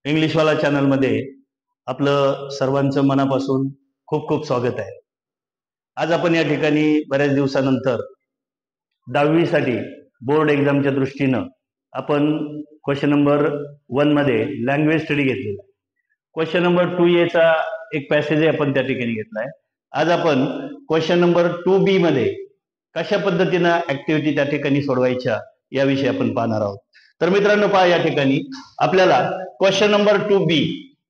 इंग्लिशवाला चॅनलमध्ये आपलं सर्वांचं मनापासून खूप खूप स्वागत आहे. आज आपण या ठिकाणी बऱ्याच दिवसानंतर 10वी साठी बोर्ड एक्झामच्या दृष्टीनं आपण क्वेश्चन नंबर 1 मध्ये लँग्वेज स्टडी घेतलेला. क्वेश्चन नंबर 2A चा एक पॅसेज आपण त्या ठिकाणी घेतलाय. आज आपण क्वेश्चन नंबर 2B मध्ये कशा पद्धतीनं ऍक्टिव्हिटी त्या ठिकाणी सोडवायच्या याविषयी आपण पाहणार आहोत. तर मित्रांनो पहा, या ठिकाणी आपल्याला question number 2B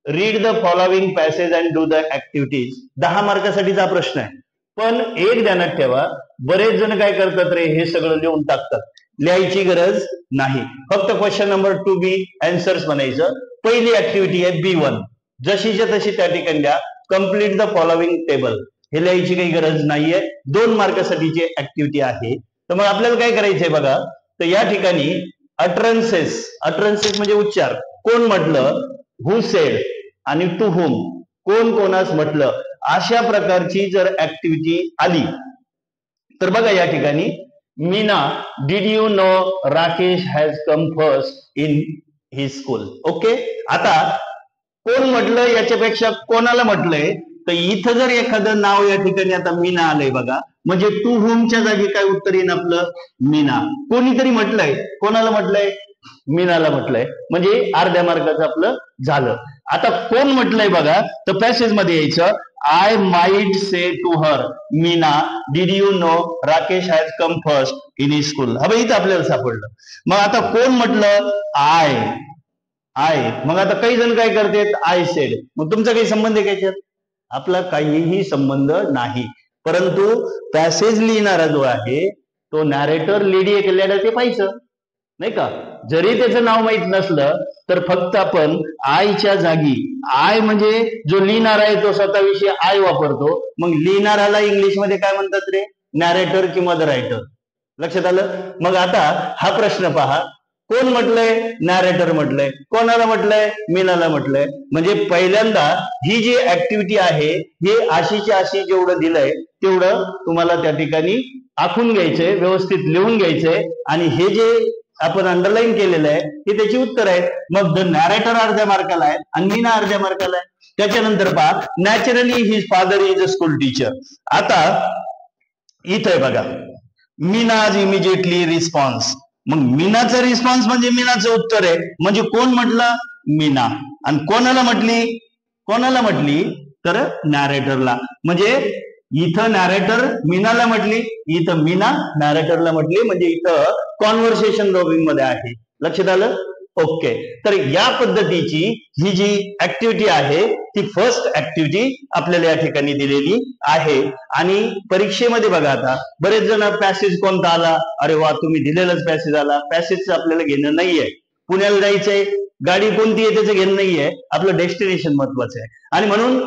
read the following passage and do the activities 10 मार्कासाठीचा प्रश्न आहे. पण एक ध्यानात ठेवा, बरेच जण काय करतात रे, हे सगळं लिहून टाकतात. लिहायची गरज नाही, फक्त क्वेश्चन नंबर 2B आन्सर्स म्हणायचं. पहिली ऍक्टिव्हिटी आहे B1, जशीच्या तशी त्या ठिकाणी द्या. कम्प्लीट द फॉलोइंग टेबल, हे लिहायची काही गरज नाहीये. 2 मार्कासाठीची ऍक्टिव्हिटी आहे. तर मग आपल्याला काय करायचंय बघा, तर या ठिकाणी अटरन्सेस म्हणजे उच्चार. कोण म्हटलं, हु सेड, आणि टू हुम, कोण कोणास म्हटलं, अशा प्रकारची जर ऍक्टिव्हिटी आली तर बघा या ठिकाणी Meena, did you know Rakesh has come first in his school. Okay, आता कोण म्हटलं याच्यापेक्षा कोणाला म्हटलंय, तर इथं जर एखादं नाव या ठिकाणी आता मीना आलंय बघा, म्हणजे टू होमच्या जागी काय उत्तर येईल आपलं, मीना. कोणीतरी म्हटलंय, कोणाला म्हटलंय, मीनाला म्हटलंय, म्हणजे अर्ध्या मार्काचं आपलं झालं. आता कोण म्हटलंय बघा, तर पॅसेज मध्ये यायचं. I might say to her Meena, did you know Rakesh has come first in his school. हा इथं आपल्याला सापडलं. मग आता कोण म्हटलं, आय. मग आता काही जण काय करतात, आय सेड. मग तुमचा काही संबंध आहे का? आपला काहीही संबंध नाही. परंतु पॅसेज लिहिणारा जो आहे तो नॅरेटर लेडी केलेला ते पाहिजे नाही का. जरी त्याचं नाव माहित नसलं तर फक्त आपण आयच्या जागी, आय म्हणजे जो लिहिणारा आहे तो स्वतःविषयी आय वापरतो. मग लिहिणाऱ्याला इंग्लिशमध्ये काय म्हणतात रे, नॅरेटर किंवा द रायटर. लक्षात आलं. मग आता हा प्रश्न पहा, कोण म्हटलंय, नॅरेटर म्हटलंय. कोणाला म्हटलंय, मीनाला म्हटलंय. म्हणजे पहिल्यांदा ही जी ऍक्टिव्हिटी आहे हे अशीच्या अशी जेवढं दिलंय तेवढं तुम्हाला त्या ठिकाणी आखून घ्यायचंय, व्यवस्थित लिहून घ्यायचंय. आणि हे जे आपण अंडरलाईन केलेलं आहे हे त्याची उत्तर आहेत. मग द नॅरेटर अर्ध्या मार्काला आहे आणि मीना अर्ध्या मार्काला आहे. त्याच्यानंतर पहा, naturally his father is a school teacher. आता इथं बघा, मीनाज इमिजिएटली रिस्पॉन्स. मग मीनाचा रिस्पॉन्स म्हणजे मीनाचं उत्तर आहे. म्हणजे कोण म्हटलं, मीना. आणि कोणाला म्हटली तर नॅरेटरला. म्हणजे इथं नॅरेटर मीनाला म्हटली, इथं मीना नॅरेटरला म्हटली. म्हणजे इथं कॉन्व्हर्सेशन रॉबिंग मध्ये आहे. लक्षात आलं. ओके, तर या पद्धतीची ही जी ऍक्टिव्हिटी आहे ती फर्स्ट ऍक्टिव्हिटी आपल्याला या ठिकाणी दिलेली आहे. आणि परीक्षेमध्ये बघा, आता बरेच जण पॅसेज कोणता आला, अरे वा तुम्ही दिलेलाच पॅसेज आला. पॅसेजचं आपल्याला घेणं नाहीये. पुण्याला जायचंय, गाडी कोणती आहे त्याचं घेणं नाहीये, आपलं डेस्टिनेशन महत्वाचं आहे. आणि म्हणून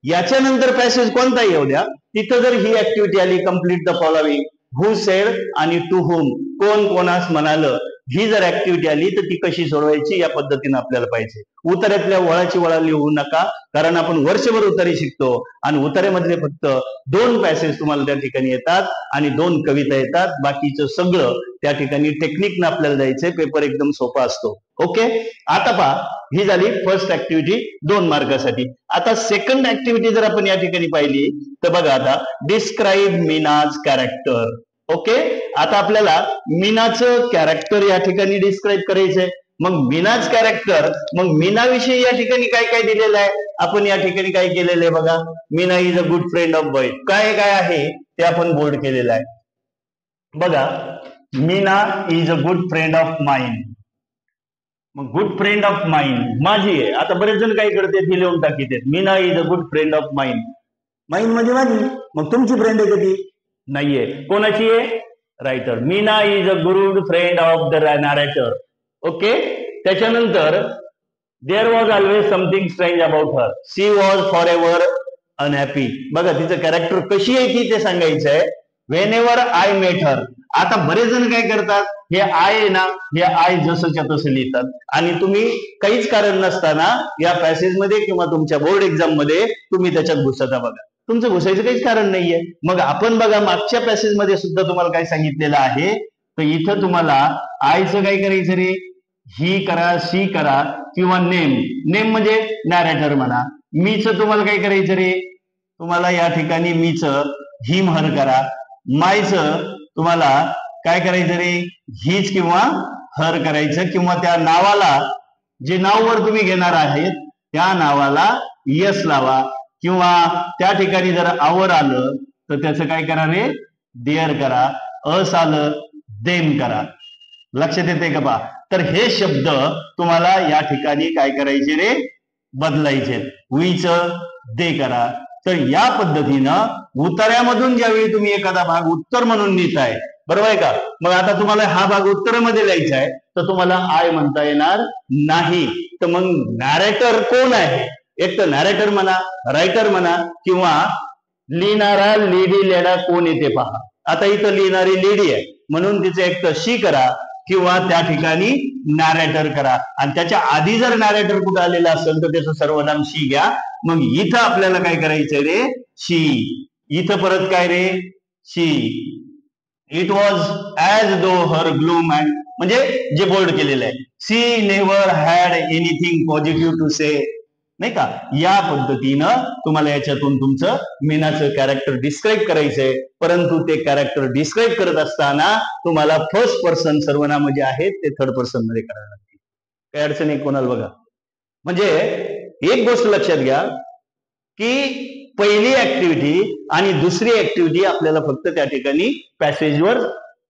याच्यानंतर पॅसेज कोणता येऊ द्या, तिथं जर ही ऍक्टिव्हिटी आली, complete the following, who sed आणि टू हुम, कोण कोणास म्हणालं, ही जर ऍक्टिव्हिटी आली तर ती कशी सोडवायची या पद्धतीने आपल्याला पाहिजे. उतार्यातल्या वळाची वळा लिहू नका, कारण आपण वर्षभर उतारे शिकतो आणि उतार्यामधले फक्त 2 पॅसेज तुम्हाला त्या ठिकाणी येतात आणि 2 कविता येतात. बाकीचं सगळं त्या ठिकाणी टेक्निकनं आपल्याला द्यायचंय. पेपर एकदम सोपा असतो. ओके, आता पहा, ही झाली फर्स्ट ऍक्टिव्हिटी 2 मार्कासाठी. आता सेकंड ऍक्टिव्हिटी जर आपण या ठिकाणी पाहिली तर बघा, आता डिस्क्राईब मीनाज कॅरेक्टर. ओके, आता आपल्याला मीनाचं कॅरेक्टर या ठिकाणी डिस्क्राईब करायचंय. मग मीनाच कॅरेक्टर, मग मीनाविषयी या ठिकाणी काय काय दिलेलं आहे, आपण या ठिकाणी काय केलेलं आहे बघा. Meena is a good friend of boy. काय काय आहे ते आपण बोल्ड केलेलं आहे बघा. Meena is a good friend of mind. मग गुड फ्रेंड ऑफ माइंड माझी आहे. आता बरेच जण काय करतात, हे लिहून टाकीत, Meena is a good friend of mind. Mind म्हणजे माझी. मग तुमची फ्रेंड आहे कधी नाहीये. कोणाची आहे, writer. Meena is a good friend of the narrator. Okay, त्याच्यानंतर there was always something strange about her. She was forever unhappy. बघा, तिचं कॅरेक्टर कशी आहे की ते सांगायचंय. Whenever I met her. आता बरेच जण काय करतात, हे आय आहे ना, हे आय जसंच्या तसं लिहितात आणि तुम्ही काहीच कारण नसताना या पॅसेज मध्ये किंवा तुमच्या बोर्ड एक्झाम मध्ये तुम्ही त्याच्यात घुसता. बघा, तुमचं घुसायचं काहीच कारण नाहीये. मग आपण बघा, मागच्या पॅसेज मध्ये सुद्धा तुम्हाला काय सांगितलेलं आहे, तर इथं तुम्हाला आयचं काय करायचं रे, ही करा, शी करा किंवा नेम. नेम म्हणजे नॅरेटर म्हणा. मीच तुम्हाला काय करायचं रे, तुम्हाला या ठिकाणी मीच हिम हर करा. मायच तुम्हाला काय करायचं रे, हीच किंवा हर करायचं, किंवा त्या नावाला जे नाववर तुम्ही घेणार आहेत त्या नावाला यस लावा, किंवा त्या ठिकाणी जर आवर आलं तर त्याचं काय करा रे, देअर करा. अस आलं देम करा. लक्षात येते का बा. तर हे शब्द तुम्हाला या ठिकाणी काय करायचे रे, बदलायचे. वीच दे करा. तर या पद्धतीनं उतार्यामधून ज्यावेळी तुम्ही एखादा भाग उत्तर म्हणून लिहिताय, बरोबर आहे का, मग आता तुम्हाला हा भाग उत्तरामध्ये लिहायचा आहे तर तुम्हाला आय म्हणता येणार नाही. तर मग नॅरेटर कोण आहे, एक तर नॅरेटर म्हणा, रायटर म्हणा, किंवा लिहिणारा लेडी लेडा कोण येते पहा. आता इथं लिहिणारी लेडी आहे म्हणून तिचं एक तर शी करा किंवा त्या ठिकाणी नॅरेटर करा. आणि त्याच्या आधी जर नॅरेटर कुठं आलेला असेल तर त्याचं सर्वनाम शी घ्या. मग इथं आपल्याला काय करायचंय रे, शी. इथं परत काय रे, she. It was as though her gloom and, म्हणजे जे बोल्ड केलेलं आहे, she never had anything positive to say, नाही का. या पद्धतीनं तुम्हाला याच्यातून तुमचं मीनाचं कॅरेक्टर डिस्क्राईब करायचंय. परंतु ते कॅरेक्टर डिस्क्राईब करत असताना तुम्हाला फर्स्ट पर्सन सर्वनाम जे आहेत ते थर्ड पर्सन मध्ये करायला लागतील. काही अडचण आहे कोणाला बघा. म्हणजे एक गोष्ट लक्षात घ्या की पहिली ऍक्टिव्हिटी आणि दुसरी ऍक्टिव्हिटी आपल्याला फक्त त्या ठिकाणी पॅसेजवर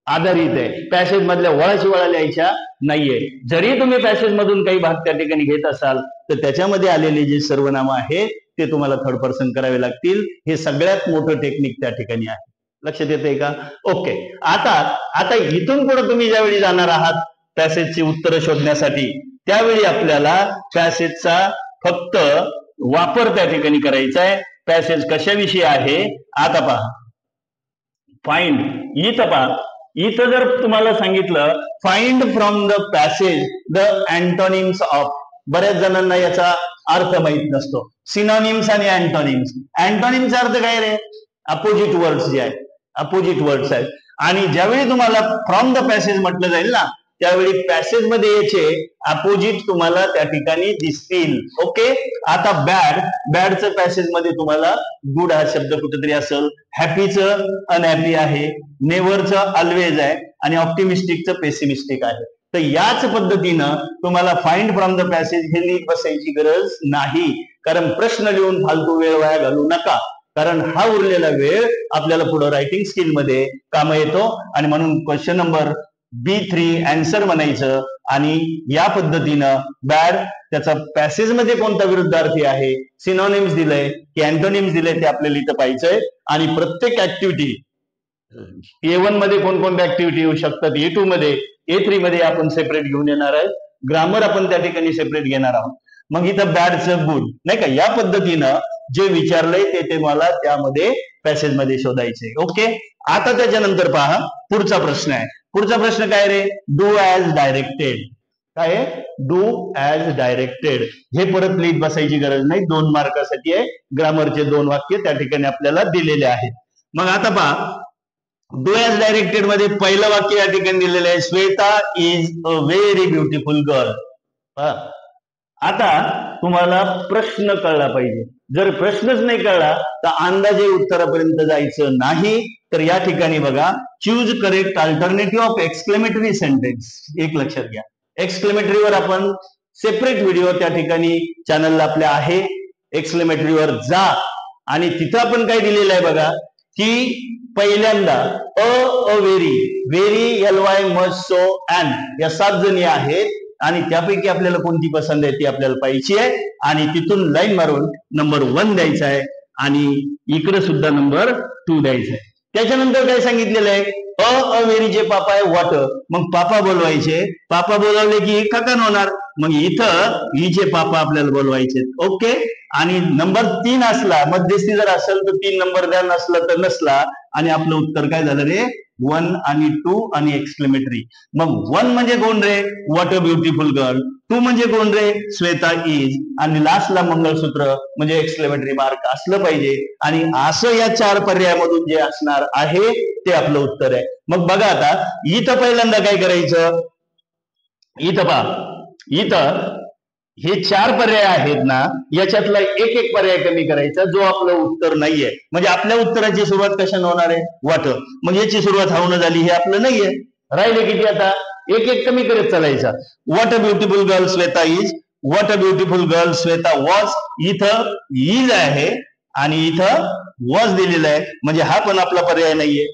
आधारित आहे. पॅसेज मधल्या वळाची वळा लिहायच्या नाहीये. जरी तुम्ही पॅसेज मधून काही भाग त्या ठिकाणी घेत असाल तर त्याच्यामध्ये आलेले जे सर्वनाम आहे ते तुम्हाला थर्ड पर्सन करावे लागतील. हे सगळ्यात मोठं टेक्निक त्या ठिकाणी आहे. लक्षात येते का. ओके. आता इथून पुढे तुम्ही ज्यावेळी जाणार आहात पॅसेजची उत्तरं शोधण्यासाठी, त्यावेळी आपल्याला पॅसेजचा फक्त वापर त्या ठिकाणी करायचा आहे. पॅसेज कशाविषयी आहे आता पहा. फाइंड. इथं पहा, इथं जर तुम्हाला सांगितलं find from the passage the antonyms of, बऱ्याच जणांना याचा अर्थ माहित नसतो. सिनोनिम्स आणि अँटोनिम्स. अँटोनिम्सचा अर्थ काय रे, अपोजिट वर्ड्स जे आहेत, अपोजिट वर्ड्स आहेत. आणि ज्यावेळी तुम्हाला फ्रॉम द पॅसेज म्हटलं जाईल ना त्यावेळी पॅसेज मध्ये याचे अपोजिट तुम्हाला त्या ठिकाणी दिसतील. ओके. आता बॅड, बॅडचं पॅसेज मध्ये तुम्हाला गुड हा शब्द कुठेतरी असेल, हॅपीचं अनहॅपी आहे, नेव्हरचं ऑलवेज आहे, आणि ऑप्टिमिस्टिकचं पेसिमिस्टिक आहे. तर याच पद्धतीनं तुम्हाला फाइंड फ्रॉम द पॅसेज हे लिहित बसायची गरज नाही. कारण प्रश्न लिहून फालतू वेळ वाया घालू नका. कारण हा उरलेला वेळ आपल्याला पुढे रायटिंग स्किल मध्ये काम येतो. आणि म्हणून क्वेश्चन नंबर B3 आन्सर म्हणायचं. आणि या पद्धतीनं बॅड त्याचा पॅसेज मध्ये कोणता विरुद्धार्थी आहे, सिनोनिम्स दिलंय की अँटोनिम्स दिलंय ते आपल्याला इथं पाहायचंय. आणि प्रत्येक ऍक्टिव्हिटी A1 मध्ये कोणकोणत्या ऍक्टिव्हिटी येऊ शकतात, A2 मध्ये, A3 मध्ये आपण सेपरेट घेऊन येणार आहे. ग्रामर आपण त्या ठिकाणी सेपरेट घेणार आहोत. मग इथं बॅडचं गुड, नाही का. या पद्धतीनं जे विचारलंय ते मला त्यामध्ये पॅसेज मध्ये शोधायचे. ओके. आता त्याच्यानंतर पहा पुढचा प्रश्न आहे. पुढचा प्रश्न काय रे, डू ऍज डायरेक्टेड. काय आहे, डू ऍज डायरेक्टेड. हे परत लिहित बसायची गरज नाही. 2 मार्कासाठी आहे. ग्रामरचे 2 वाक्य त्या ठिकाणी आपल्याला दिलेले आहेत. मग आता पहा डू ऍज डायरेक्टेड मध्ये पहिलं वाक्य या ठिकाणी दिलेलं आहे, Shweta is a very beautiful girl. आता तुम्हाला प्रश्न कळला पाहिजे. जर प्रश्नच नाही कळला तर अंदाजे उत्तरापर्यंत जायचं नाही. तर या ठिकाणी बघा, choose correct alternative of exclamatory sentence. एक लक्षात घ्या, एक्सक्लेमेटरीवर आपण सेपरेट व्हिडिओ त्या ठिकाणी चॅनलला आपल्या आहे. एक्सक्लेमेटरीवर जा आणि तिथं आपण काय दिलेलं आहे बघा की पहिल्यांदा a very, very, LY, must, so, and या 7 जणी आहेत. आणि त्यापैकी आपल्याला कोणती पसंत आहे ती आपल्याला पाहिजे आहे. आणि तिथून लाईन मारून नंबर 1 द्यायचा आहे आणि इकडे सुद्धा नंबर 2 द्यायचा आहे. त्याच्यानंतर काय सांगितलेलं आहे, अवेरीचे पापा आहे वॉटर. मग पापा बोलवायचे. पापा बोलवले की खकान होणार. मग इथं हिचे पापा आपल्याला बोलवायचे. ओके. आणि नंबर 3 असला, मध्यस्थी जर असेल तर 3 नंबर द्या, नसला तर नसला. आणि आपलं उत्तर काय झालं रे, 1 आणि 2 आणि एक्सक्लेमेटरी. मग 1 म्हणजे कोण रे, व्हॉट अ ब्युटिफुल गर्ल. 2 म्हणजे कोण रे, श्वेता इज. आणि लास्टला मंगळसूत्र म्हणजे एक्सक्लेमेटरी मार्क असलं पाहिजे. आणि असं या 4 पर्यायामधून जे असणार आहे ते आपलं उत्तर आहे. मग बघा आता इथं पहिल्यांदा काय करायचं, इथं पहा इथं हे 4 पर्याय आहेत ना, याच्यातला एक एक पर्याय कमी करायचा जो आपलं उत्तर नाहीये. म्हणजे आपल्या उत्तराची सुरुवात कशाने होणार आहे? व्हॉट. मग याची सुरुवात हाऊन झाली, हे आपलं नाहीये. राहिले किती आता? एक एक कमी करत चालायचा. What a beautiful girl Shweta is. What a beautiful girl Shweta was. इथं इज आहे आणि इथं वॉज दिलेलं आहे, म्हणजे हा पण आपला पर्याय नाहीये.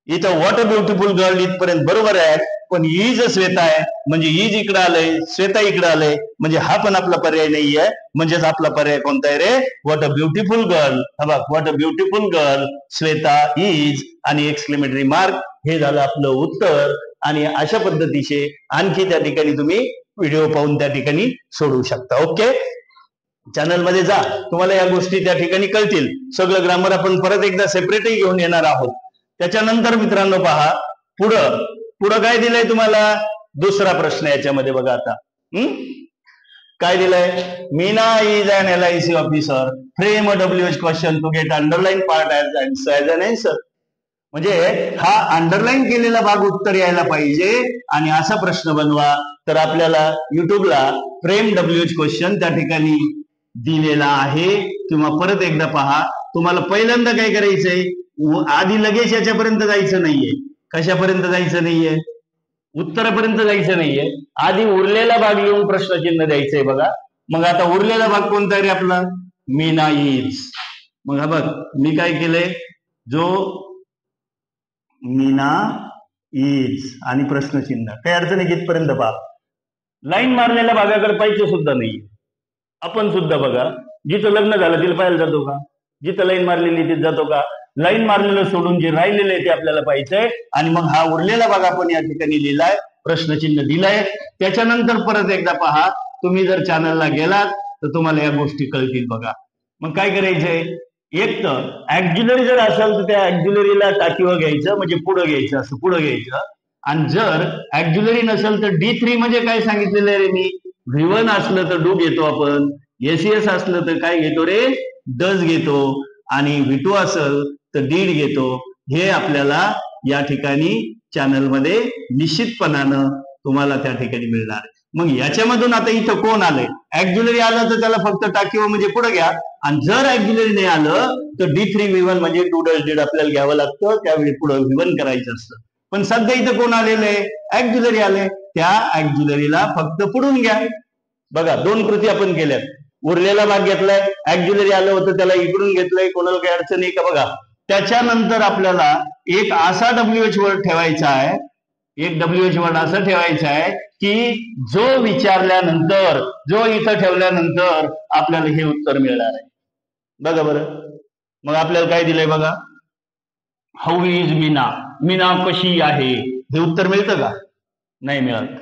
इथं व्हॉट अ ब्युटिफुल गर्ल इथपर्यंत बरोबर आहे, पण इज श्वेता आहे, म्हणजे इज इकडे आलंय, श्वेता इकडे आलंय, म्हणजे हा पण आपला पर्याय नाहीये. म्हणजेच आपला पर्याय कोणता आहे रे? What a beautiful girl. बघ, what a beautiful girl Shweta is आणि एक्सक्लेमेटरी मार्क. हे झालं आपलं उत्तर. आणि अशा पद्धतीचे आणखी त्या ठिकाणी तुम्ही व्हिडिओ पाहून त्या ठिकाणी सोडवू शकता. ओके, चॅनल मध्ये जा, तुम्हाला या गोष्टी त्या ठिकाणी कळतील. सगळं ग्रामर आपण परत एकदा सेपरेटही घेऊन येणार आहोत. त्याच्यानंतर मित्रांनो पहा, पुढं काय दिलंय तुम्हाला? दुसरा प्रश्न याच्यामध्ये बघा आता. काय दिलंय? Meena is an LIC officer. Frame a WH question to get underline part as an answer. म्हणजे हा अंडरलाईन केलेला भाग उत्तर यायला पाहिजे आणि असा प्रश्न बनवा. तर आपल्याला युट्यूबला फ्रेम WH क्वेश्चन त्या ठिकाणी दिलेला आहे. किंवा परत एकदा पहा, तुम्हाला पहिल्यांदा काय करायचंय, आधी लगेच याच्यापर्यंत जायचं नाहीये. कशापर्यंत जायचं नाहीये? उत्तरापर्यंत जायचं नाहीये. आधी उरलेला भाग येऊन प्रश्नचिन्ह द्यायचंय. बघा, मग आता उरलेला भाग कोणता आहे रे आपला? मीना इज. मग हा बघ, मी काय केलंय, जो मीना इज आणि प्रश्नचिन्ह. काही अडचण आहे इथपर्यंत पहा. लाईन मारलेल्या भागाकडे पाहिजे सुद्धा नाही. आपण सुद्धा बघा, जिथं लग्न झालं तिला पाहायला जातो का? जिथं लाईन मारलेली तिथे जातो का? लाईन मारलेलं सोडून जे राहिलेलं आहे ते आपल्याला पाहिजे. आणि मग हा उरलेला भाग आपण या ठिकाणी लिहिलाय, प्रश्नचिन्ह दिलाय. त्याच्यानंतर परत एकदा पहा, तुम्ही जर चॅनलला गेलात तर तुम्हाला या गोष्टी कळतील. बघा, मग काय करायचंय, एक तर ऍक्झिलरी जर असेल तर त्या ऍक्झिलरीला टाकीवर घ्यायचं, म्हणजे पुढं घ्यायचं, असं पुढं घ्यायचं. आणि जर ऍक्झिलरी नसेल तर D3 म्हणजे काय सांगितलेलं आहे रे मी? V1 असलं तर डू घेतो आपण, SES असलं तर काय घेतो रे? डज घेतो. आणि V2 असेल तर डीड घेतो. हे आपल्याला या ठिकाणी चॅनलमध्ये निश्चितपणानं तुम्हाला त्या ठिकाणी मिळणार. मग याच्यामधून आता इथं कोण आलंय? ऍक्झिलरी आलं तर त्याला फक्त टाकीवर म्हणजे पुढे घ्या. आणि जर ऍक्झिलरी नाही आलं तर D3 V1 म्हणजे डू डज डीड आपल्याला घ्यावं लागतं. त्यावेळी पुढे V1 करायचं असतं. पण सध्या इथं कोण आलेलं आहे? ऍक्झिलरी आले. त्या ऍक्झिलरीला फक्त पुढून घ्या. बघा, 2 कृती आपण केल्यात. उरलेला भाग घेतलाय, ऍक्झिलरी आलं होतं त्याला इकडून घेतलंय, कोणाला काही अडचण आहे का? बघा, त्याच्यानंतर आपल्याला एक असा WH वर्ड ठेवायचा आहे, एक WH वर्ड असं ठेवायचा आहे की जो विचारल्यानंतर, जो इथं ठेवल्यानंतर आपल्याला हे उत्तर मिळणार आहे. बघा बरं, मग आपल्याला काय दिलंय बघा, हाऊ इज मीना. मीना कशी आहे? हे उत्तर मिळतं का? नाही मिळत.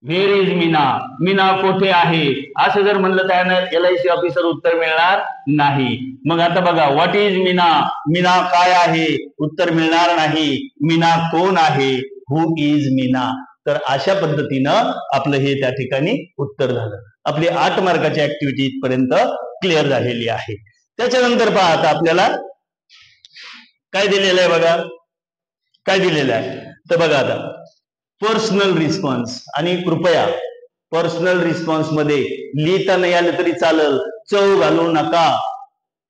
Where is Meena. मीना कोठे आहे? असं जर म्हणलं तर LIC ऑफिसर उत्तर मिळणार नाही. मग आता बघा, व्हॉट इज मीना. मीना काय आहे? उत्तर मिळणार नाही. मीना कोण आहे? हु इज मीना. तर अशा पद्धतीनं आपलं हे त्या ठिकाणी उत्तर झालं. आपली 8 मार्काची ऍक्टिव्हिटी इथपर्यंत क्लिअर झालेली आहे. त्याच्यानंतर पहा, आता आपल्याला काय दिलेलं आहे बघा, काय दिलेलं आहे तर बघा, आता पर्सनल रिस्पॉन्स. आणि कृपया पर्सनल रिस्पॉन्स मध्ये लिहिता नाही आलं तरी चालेल, चव घालू नका.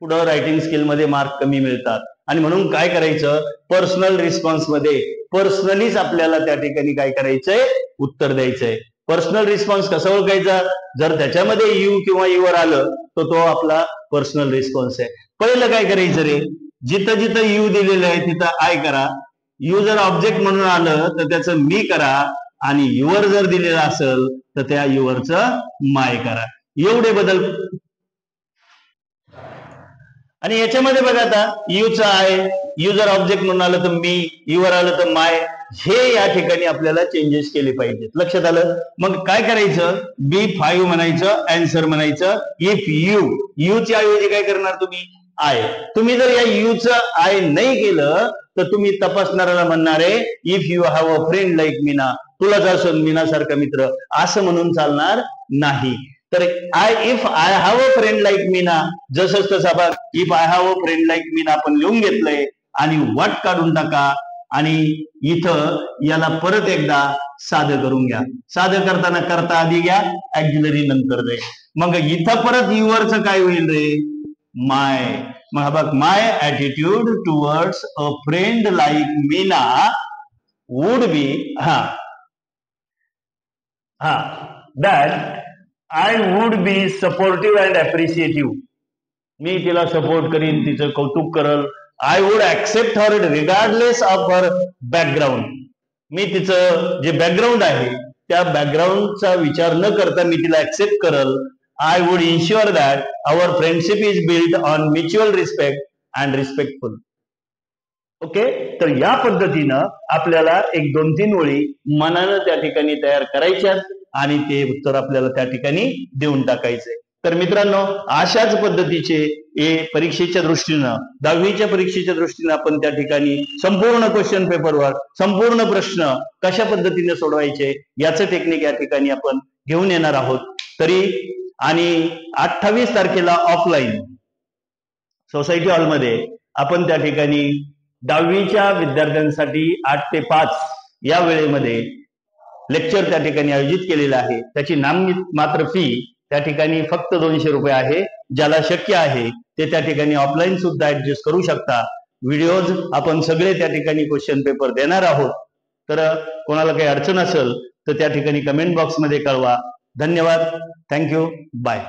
पुढं रायटिंग स्किल मध्ये मार्क कमी मिळतात. आणि म्हणून काय करायचं, पर्सनल रिस्पॉन्स मध्ये पर्सनलीच आपल्याला त्या ठिकाणी काय करायचंय, उत्तर द्यायचंय. पर्सनल रिस्पॉन्स कसा ओळखायचा? जर त्याच्यामध्ये यू किंवा युवर आलं तर तो आपला पर्सनल रिस्पॉन्स आहे. पहिलं काय करायचं रे, जिथं जिथं यू दिलेलं आहे तिथं आय करा. यू जर ऑब्जेक्ट म्हणून आलं तर त्याचं मी करा. आणि युवर जर दिलेलं असेल तर त्या युवरचं माय करा. एवढे बदल. आणि याच्यामध्ये बघा, आता यूचं आय, यू जर ऑब्जेक्ट म्हणून आलं तर मी, युवर आलं तर माय, हे या ठिकाणी आपल्याला चेंजेस केले पाहिजेत. लक्षात आलं? मग काय करायचं, B5 म्हणायचं, आन्सर म्हणायचं. इफ यू च्या ऐवजी काय करणार तुम्ही? आय. तुम्ही जर या यूचं आय नाही केलं तर तुम्ही तपासणाऱ्याला म्हणणार आहे, if you have a friend like Meena. तुलाच असं मीना सारखा मित्र, असं म्हणून चालणार नाही. तर if I have a friend like Meena, जसंच तसा बघ, if I have a friend like Meena आपण लिहून घेतलंय. आणि व्हॉट काढून टाका. आणि इथं याला परत एकदा साधं करून घ्या. साधं करताना करता आधी घ्या, ऍक्झिलरी नंतर रे. मग इथं परत युअरचं काय होईल रे? माय. मग बघ, my attitude towards a friend like Meena would be हा that I would be supportive and appreciative. मी तिला सपोर्ट करीन, तिचं कौतुक करल. I would accept her regardless of her background. मी तिचं जे बॅकग्राऊंड आहे त्या बॅकग्राऊंडचा विचार न करता मी तिला ऍक्सेप्ट करल. I would ensure that our friendship is build on mutual respect and respectful. Okay, तर या पद्धतीनं आपल्याला एक 2-3 ओळी मनानं त्या ठिकाणी तयार करायच्यात आणि ते उत्तर आपल्याला त्या ठिकाणी देऊन टाकायचंय. तर मित्रांनो, अशाच पद्धतीचे परीक्षेच्या दृष्टीनं 10वीच्या परीक्षेच्या दृष्टीनं आपण त्या ठिकाणी संपूर्ण क्वेश्चन पेपरवर संपूर्ण प्रश्न कशा पद्धतीने सोडवायचे याचं टेक्निक या ठिकाणी आपण घेऊन येणार आहोत. तरी आणि 28 तारखेला ऑफलाईन सोसायटी हॉलमध्ये आपण त्या ठिकाणी 10वीच्या विद्यार्थ्यांसाठी 8 ते 5 या वेळेमध्ये लेक्चर त्या ठिकाणी आयोजित केलेलं आहे. त्याची नाममात्र फी त्या ठिकाणी फक्त 200 रुपये आहे. ज्याला शक्य आहे ते त्या ठिकाणी ऑफलाईन सुद्धा ऍडजस्ट करू शकता. व्हिडिओज आपण सगळे त्या ठिकाणी क्वेश्चन पेपर देणार आहोत. तर कोणाला काही अडचण असेल तर त्या ठिकाणी कमेंट बॉक्समध्ये कळवा. धन्यवाद. थँक्यू. बाय.